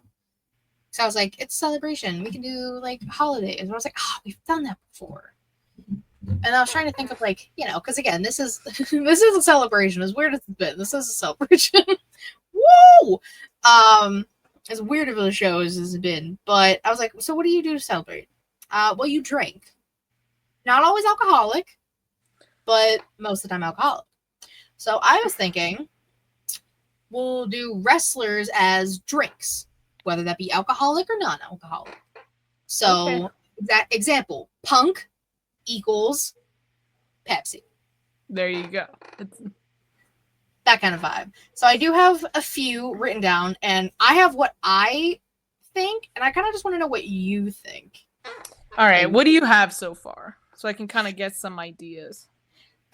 So I was like, it's a celebration. We can do like holidays. And I was like, we've done that before. And I was trying to think of like, because again, this is a celebration. As weird as it's been, this is a celebration. Woo! As weird of a show as it's been. But I was like, so what do you do to celebrate? Well, you drink. Not always alcoholic, but most of the time alcoholic. So I was thinking, we'll do wrestlers as drinks, whether that be alcoholic or non-alcoholic. So, that example, Punk equals Pepsi. There you go. That kind of vibe. So I do have a few written down, and I have what I think, and I kind of just want to know what you think. All right, what do you have so far? So I can kind of get some ideas.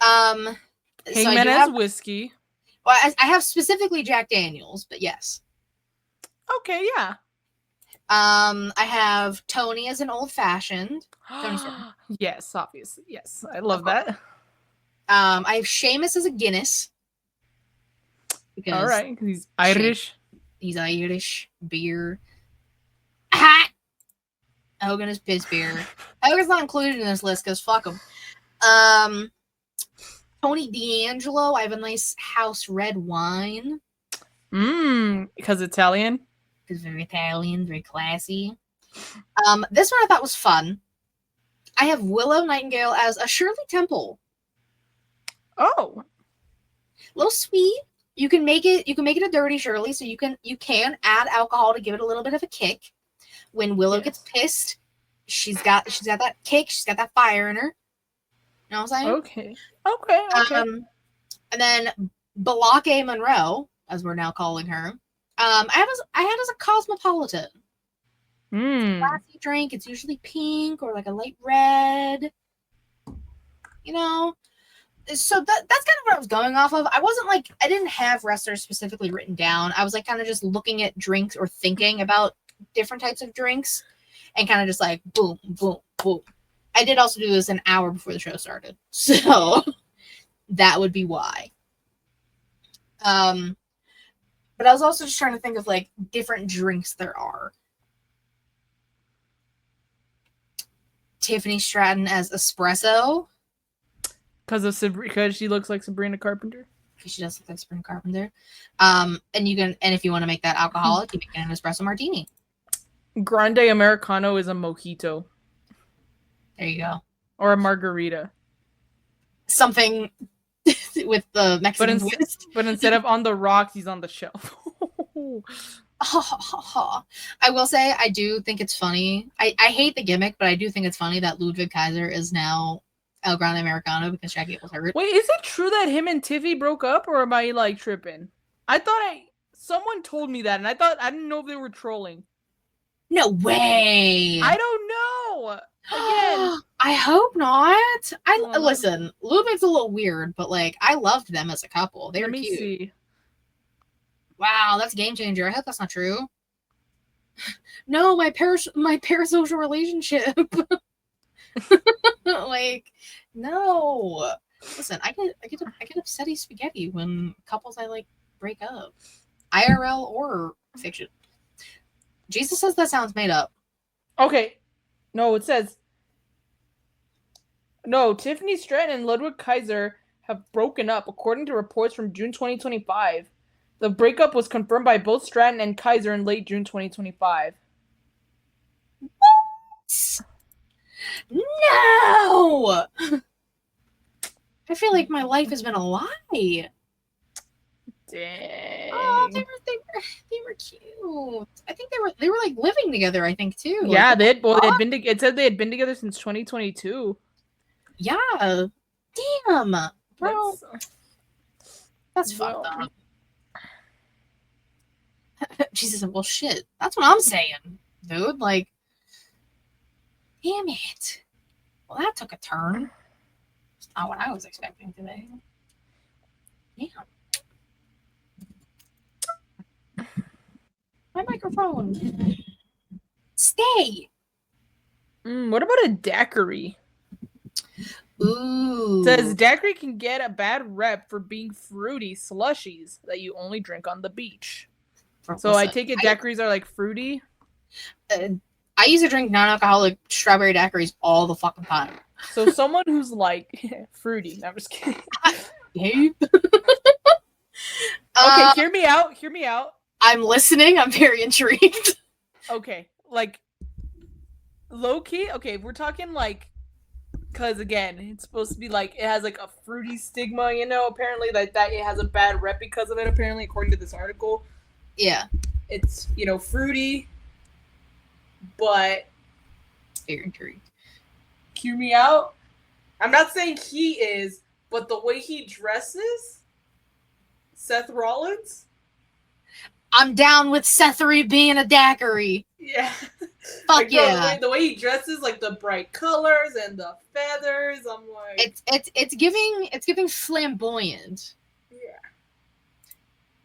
Hangman as whiskey. Well, I have specifically Jack Daniels, but yes. Okay, yeah. I have Tony as an old fashioned. Yes, obviously. Yes, I love that. I have Sheamus as a Guinness. All right, because he's Irish. He's Irish beer. Hogan is piss beer. Hogan's not included in this list because fuck him. Tony D'Angelo, I have a nice house red wine. Because Italian? Because very Italian, very classy. This one I thought was fun. I have Willow Nightingale as a Shirley Temple. Oh. A little sweet. You can make it a dirty Shirley, so you can add alcohol to give it a little bit of a kick. When Willow gets pissed, she's got that kick, she's got that fire in her. You know what I'm saying? Okay. And then Balake Monroe, as we're now calling her, I had as a cosmopolitan. Classy drink. It's usually pink or like a light red. So that's kind of what I was going off of. I didn't have wrestlers specifically written down. I was like kind of just looking at drinks or thinking about different types of drinks and kind of just like boom, boom, boom. I did also do this an hour before the show started, so that would be why. But I was also just trying to think of like different drinks there are. Tiffany Stratton as espresso. Because she looks like Sabrina Carpenter. Because she does look like Sabrina Carpenter. And if you want to make that alcoholic, you make it an espresso martini. Grande Americano is a mojito. There you go. Or a margarita. Something with the Mexican twist. But instead of on the rocks, he's on the shelf. I will say, I do think it's funny. I hate the gimmick, but I do think it's funny that Ludwig Kaiser is now El Grande Americano because Shaggy was hurt. Wait, is it true that him and Tiffy broke up, or am I like tripping? I thought someone told me that, and I didn't know if they were trolling. No way. I don't know. Again, I hope not. Listen, Ludwig's a little weird, but like I loved them as a couple. They were cute. See. Wow, that's a game changer. I hope that's not true. No, my parasocial relationship. Like, no. Listen, I get upsetty spaghetti when couples I like break up, IRL or fiction. Jesus says that sounds made up. Okay, no, it says no. Tiffany Stratton and Ludwig Kaiser have broken up, according to reports from June 2025. The breakup was confirmed by both Stratton and Kaiser in late June 2025. What? No! I feel like my life has been a lie. Dang. Oh, they were cute. I think they were like living together, I think too. Yeah, they had been it said they had been together since 2022. Yeah. Damn. Bro. That's fucked up. Jesus, well shit. That's what I'm saying, dude. Like, damn it. Well, that took a turn. It's not what I was expecting today. Damn. My microphone. Stay. What about a daiquiri? Ooh. It says daiquiri can get a bad rep for being fruity slushies that you only drink on the beach. So I take it daiquiris are like fruity. I used to drink non-alcoholic strawberry daiquiris all the fucking time. So someone who's like fruity. No, I'm just kidding. Hey. Okay, hear me out. I'm listening. I'm very intrigued. Okay, like low key. Okay, we're talking like, because again, it's supposed to be like it has like a fruity stigma. You know, apparently that it has a bad rep because of it. Apparently, according to this article. Yeah, it's fruity, but very intrigued. Hear me out. I'm not saying he is, but the way he dresses, Seth Rollins. I'm down with Sethery being a daiquiri. Yeah, fuck like, yeah. The way he dresses, like the bright colors and the feathers. I'm like, it's giving flamboyant.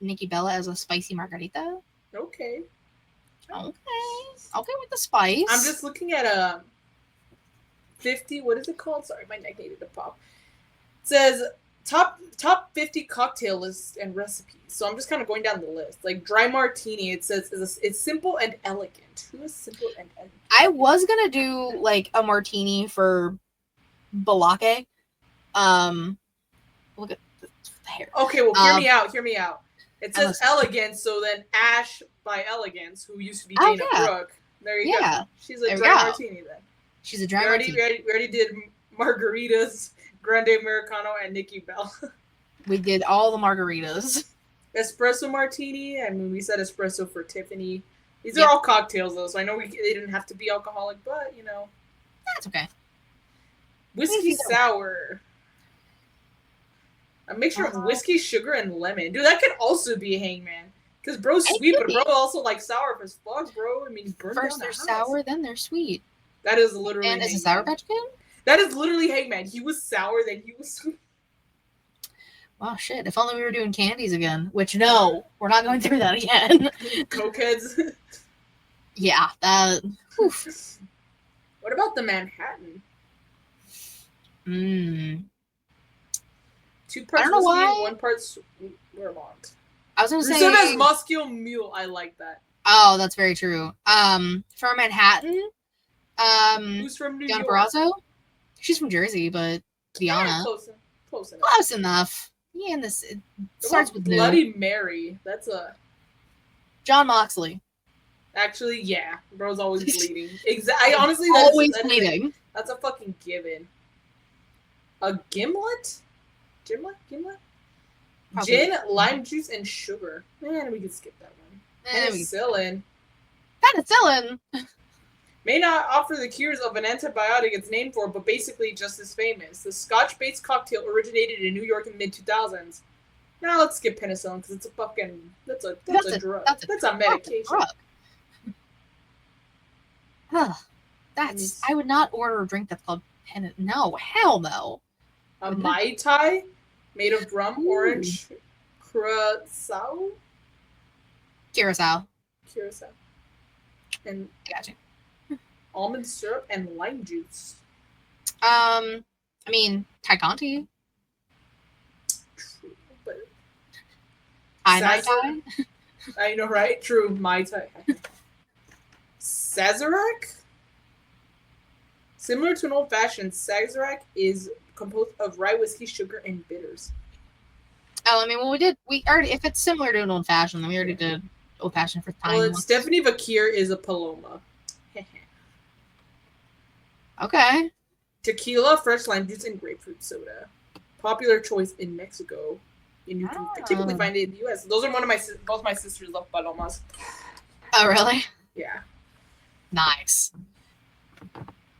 Nikki Bella as a spicy margarita. Okay with the spice. I'm just looking at 50. What is it called? Sorry, my neck needed to pop. It says top 50 cocktail lists and recipes. So I'm just kind of going down the list. Like dry martini. It says it's simple and elegant. Who is simple and elegant? I was gonna do like a martini for Balake. Look at the hair. Okay, well hear me out. It says elegance, so then Ash by Elegance, who used to be Dana Brooke. There you go. She's a dry martini then. She's a dry martini. We already did margaritas, Grande Americano, and Nikki Bella. We did all the margaritas. Espresso martini. I mean, we said espresso for Tiffany. These are all cocktails, though, so I know they didn't have to be alcoholic, but, That's okay. Whiskey sour. A mixture of whiskey, sugar, and lemon. Dude, that could also be a hangman. Because bro's sweet, but bro also like sour as fuck, bro. I mean, first they're sour, then they're sweet. That is literally And is a Sour Patch Kid? That is literally Hangman. He was sour, then he was sweet. Wow, shit. If only we were doing candies again. Which, no, we're not going through that again. Cokeheads. Yeah, that... Oof. What about the Manhattan? Mm. 2 parts I don't know whiskey, why. 1 part Vermont. I was gonna Rusev say as Muscular Mule. I like that. Oh, that's very true. From Manhattan. Who's from New Deanna York? Barrazo. She's from Jersey, but Deanna. Close enough. Close enough. Yeah, and this it starts with Bloody New. Mary. That's a John Moxley. Actually, yeah, bro's always bleeding. I honestly, Always bleeding. That's a fucking given. A gimlet? Gimlet? Probably. Gin, lime juice, and sugar. Man, we can skip that one. Penicillin. Penicillin. May not offer the cures of an antibiotic it's named for, but basically just as famous. The Scotch-based cocktail originated in New York in the mid-2000s. Now let's skip penicillin because it's a fucking that's a drug. That's a medication. I would not order a drink that's called No, hell no. A Mai Tai made of rum, orange, curacao, and gotcha. Almond syrup and lime juice. I mean, Thai Conti. True, but Mai Tai. I know, right? True, Mai Tai. Sazerac? Similar to an old-fashioned, Sazerac is composed of rye whiskey, sugar, and bitters. Oh, I mean, well, we already, if it's similar to an old-fashioned, then we already did old-fashioned for time. Well, Stephanie Vakir is a Paloma. Okay. Tequila, fresh lime juice, and grapefruit soda. Popular choice in Mexico. And you can typically find it in the U.S. Those are both my sisters love Palomas. Oh, really? Yeah. Nice.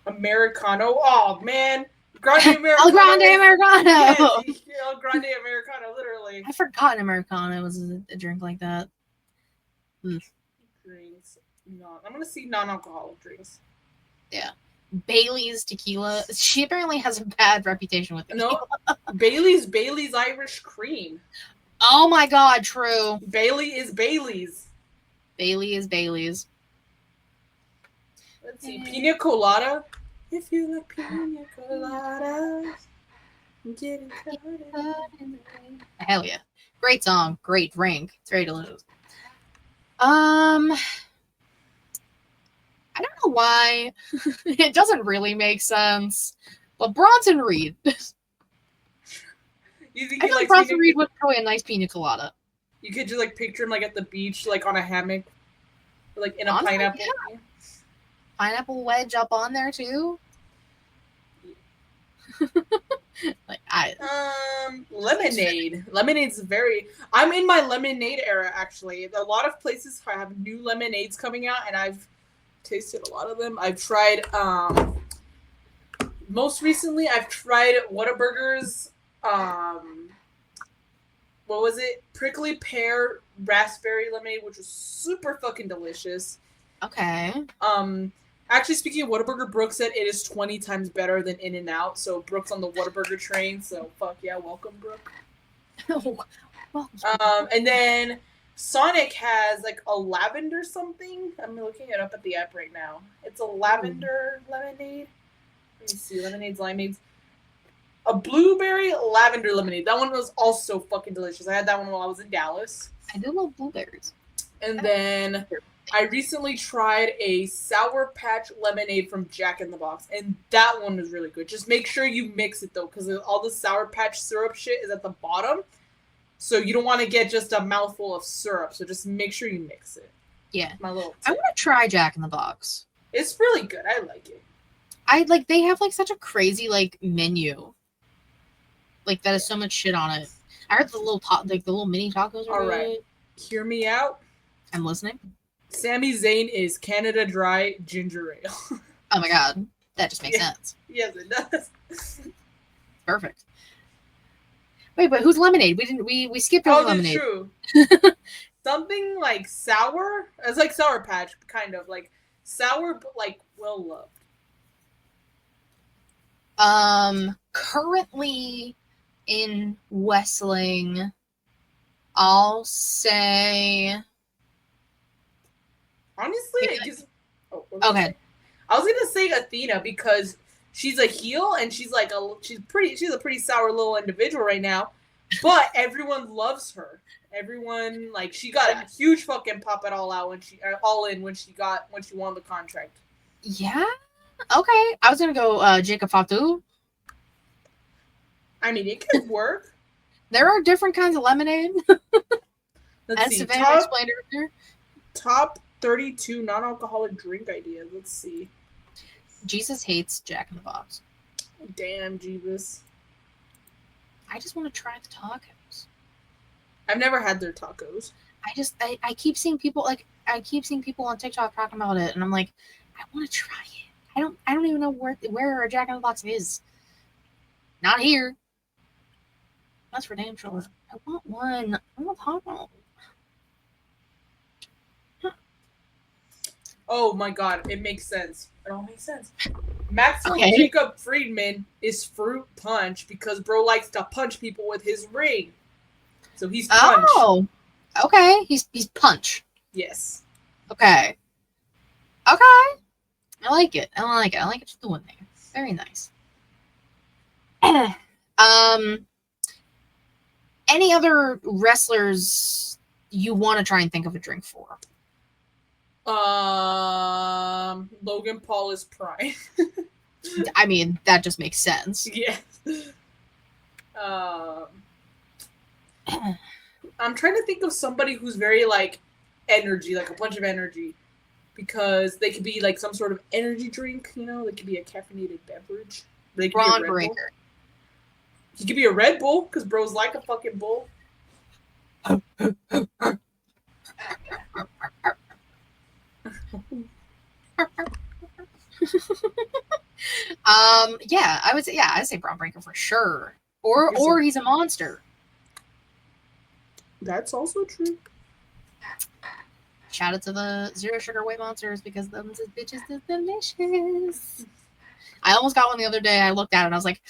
Americano. Oh, man. Grande Americano. El Grande Americano. Yes, El Grande Americano, literally. I forgot Americano was a drink like that. Drinks. No, I'm going to see non-alcoholic drinks. Yeah. Bailey's tequila. She apparently has a bad reputation with tequila. No. Bailey's Irish cream. Oh my god, true. Bailey is Bailey's. Bailey is Bailey's. Let's see. Pina colada. If you like pina coladas, get it. Hell yeah. Great song. Great drink. It's very delicious. I don't know why. It doesn't really make sense. But Bronson Reed. You think I feel like Bronson Reed was probably a nice pina colada. You could just like picture him like at the beach, like on a hammock, like in a pineapple. Yeah. Pineapple wedge up on there too. Lemonade. Lemonade's I'm in my lemonade era actually. A lot of places have new lemonades coming out, and I've tasted a lot of them. I've tried most recently I've tried Whataburger's what was it? Prickly pear raspberry lemonade, which was super fucking delicious. Okay. Actually, speaking of Whataburger, Brooke said it is 20 times better than In-N-Out. So Brooke's on the Whataburger train. So fuck yeah, welcome, Brooke. And then Sonic has like a lavender something. I'm looking it up at the app right now. It's a lavender lemonade. Let me see, lemonades, limeades. A blueberry lavender lemonade. That one was also fucking delicious. I had that one while I was in Dallas. I do love blueberries. And then I recently tried a Sour Patch lemonade from Jack in the Box, and that one was really good. Just make sure you mix it though, because all the Sour Patch syrup shit is at the bottom. So you don't want to get just a mouthful of syrup. So just make sure you mix it. Yeah. My little tip. I want to try Jack in the Box. It's really good. I like it. They have like such a crazy like menu. Like that has so much shit on it. I heard the little mini tacos are all right. Hear me out. I'm listening. Sami Zayn is Canada Dry Ginger Ale. Oh my god. That just makes sense. Yes, it does. Perfect. Wait, but who's lemonade? We skipped over lemonade. Oh, that's true. Something like sour. It's like Sour Patch, kind of. Like sour, but like well loved. Currently in Wrestling, I'll say... Honestly, it gives... okay. I was going to say Athena because she's a heel and she's a pretty sour little individual right now, but everyone loves her. Everyone, like, she got a huge fucking pop at All Out when she when she won the contract. Yeah. Okay. I was gonna go Jacob Fatu. I mean, it could work. There are different kinds of lemonade. Let's see. Savannah explained earlier. Top 32 non-alcoholic drink ideas. Let's see. Jesus hates Jack in the Box. Damn, Jeebus. I just want to try the tacos. I've never had their tacos. I keep seeing people on TikTok talking about it, and I'm like, I want to try it. I don't even know where a Jack in the Box is. Not here. That's for damn sure. I want one. I want a taco. Oh my god, it makes sense. It all makes sense. Maxwell Jacob Friedman is fruit punch because bro likes to punch people with his ring. So he's punch. Oh, okay. He's punch. Yes. Okay. I like it. I like what you're doing there. Very nice. Any other wrestlers you want to try and think of a drink for? Logan Paul is prime. I mean, that just makes sense. Yeah. I'm trying to think of somebody who's very like energy, like a bunch of energy, because they could be like some sort of energy drink. You know, they could be a caffeinated beverage. They could Braun be a Red Breaker. Bull. He could be a Red Bull because bro's like a fucking bull. Yeah, I'd say Braun Breaker for sure. Or he's a monster. That's also true. Shout out to the zero sugar weight monsters because those bitches is delicious. I almost got one the other day. I looked at it and I was like,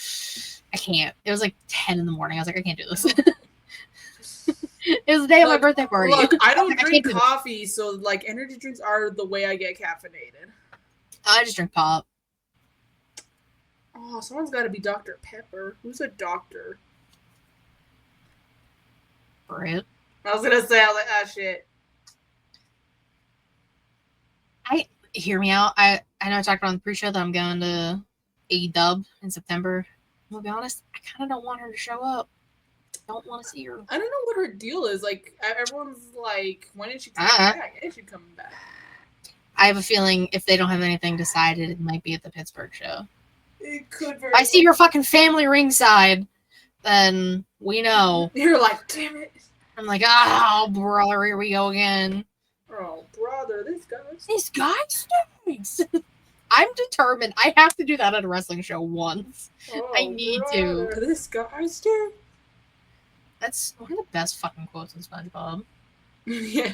I can't. It was like 10 in the morning. I was like, I can't do this. It was the day of my birthday party. Look, I don't drink coffee, so like energy drinks are the way I get caffeinated. I just drink pop. Oh, someone's got to be Dr. Pepper. Who's a doctor? Brett. I was gonna say, I was like, ah, shit. Hear me out. I know I talked about on the pre-show that I'm going to A-Dub in September. I'm gonna be honest, I kind of don't want her to show up. Don't want to see her. I don't know what her deal is. Like, everyone's like, when is she coming back? Is she coming back? I have a feeling if they don't have anything decided, it might be at the Pittsburgh show. It could very if I see your fucking family ringside, then we know. You're like, damn it. I'm like, oh, brother, here we go again. Oh, brother, this guy stinks. I'm determined. I have to do that at a wrestling show once. Oh, I need to. This guy stinks. That's one of the best fucking quotes in SpongeBob. Yeah.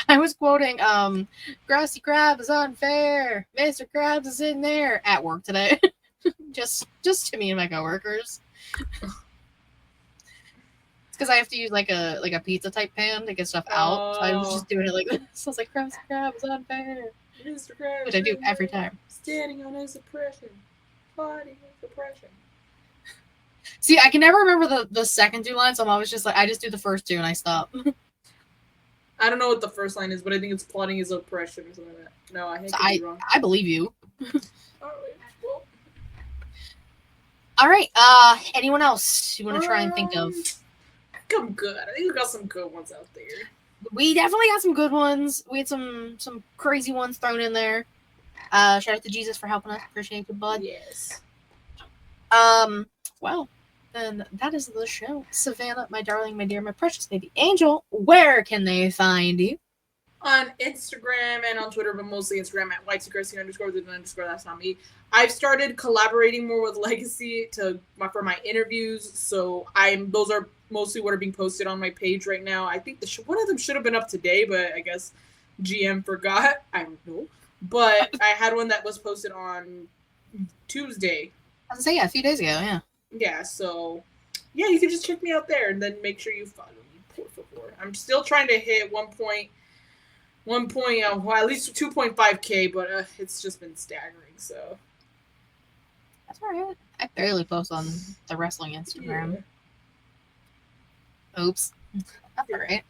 I was quoting, Krusty Krab is unfair. Mr. Krabs is in there at work today. just to me and my coworkers. It's because I have to use like a pizza type pan to get stuff out. So I was just doing it like this. So I was like, Krusty Krab is unfair. Mr. Krabs, which I do every time. Standing on his oppression. Fighting his oppression. See, I can never remember the second two lines, so I'm always just like, I just do the first two and I stop. I don't know what the first line is, but I think it's plotting his oppression or something like that. No, I think it's wrong. I believe you. All right. Anyone else you want to try and think of? I think I'm good. I think we got some good ones out there. We definitely got some good ones. We had some crazy ones thrown in there. Shout out to Jesus for helping us. Appreciate you, bud. Yes. Well, then that is the show. Savannah, my darling, my dear, my precious baby angel, where can they find you? On Instagram and on Twitter, but mostly Instagram at @whitesecrecy__. That's not me. I've started collaborating more with Legacy for my interviews, so those are mostly what are being posted on my page right now. I think one of them should have been up today, but I guess GM forgot. I don't know. But I had one that was posted on Tuesday. I was gonna say, yeah, a few days ago, yeah. Yeah, so yeah, you can just check me out there and then make sure you follow me, por favor. I'm still trying to hit at least 2.5K, but it's just been staggering, so. That's all right. I barely post on the wrestling Instagram. Yeah. Oops. That's all right.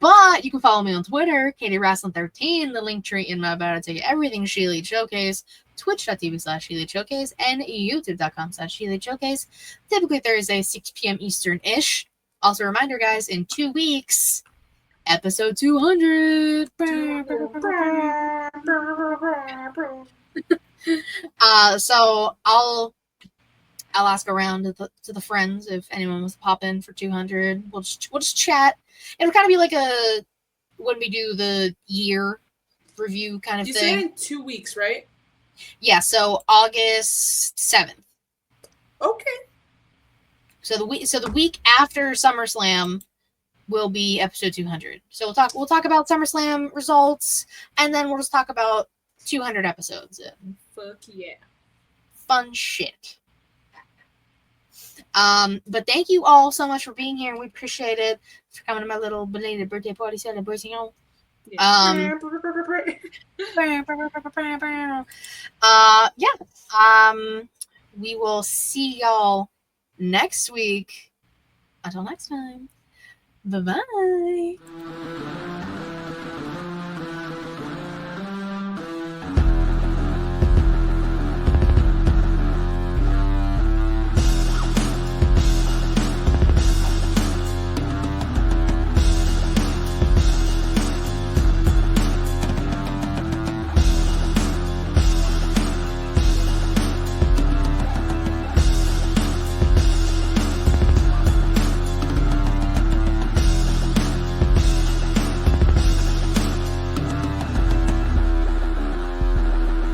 But you can follow me on Twitter, KatieWrestling13, the link tree in my bio to take everything ShElite Showcase, twitch.tv/ShElite Showcase, and youtube.com/ShElite Showcase. Typically Thursday, 6 p.m. Eastern-ish. Also, a reminder, guys, in 2 weeks, episode 200. So I'll ask around to the friends if anyone wants to pop in for 200. We'll just chat. It'll kind of be like a when we do the year review kind of thing. You said in 2 weeks, right? Yeah, so August 7th. Okay. So the week after SummerSlam will be episode 200. So we'll talk about SummerSlam results, and then we'll just talk about 200 episodes. Fuck yeah. Fun shit. But thank you all so much for being here. We appreciate it, for coming to my little belated birthday party celebration. Yeah. We will see y'all next week. Until next time. Bye-bye.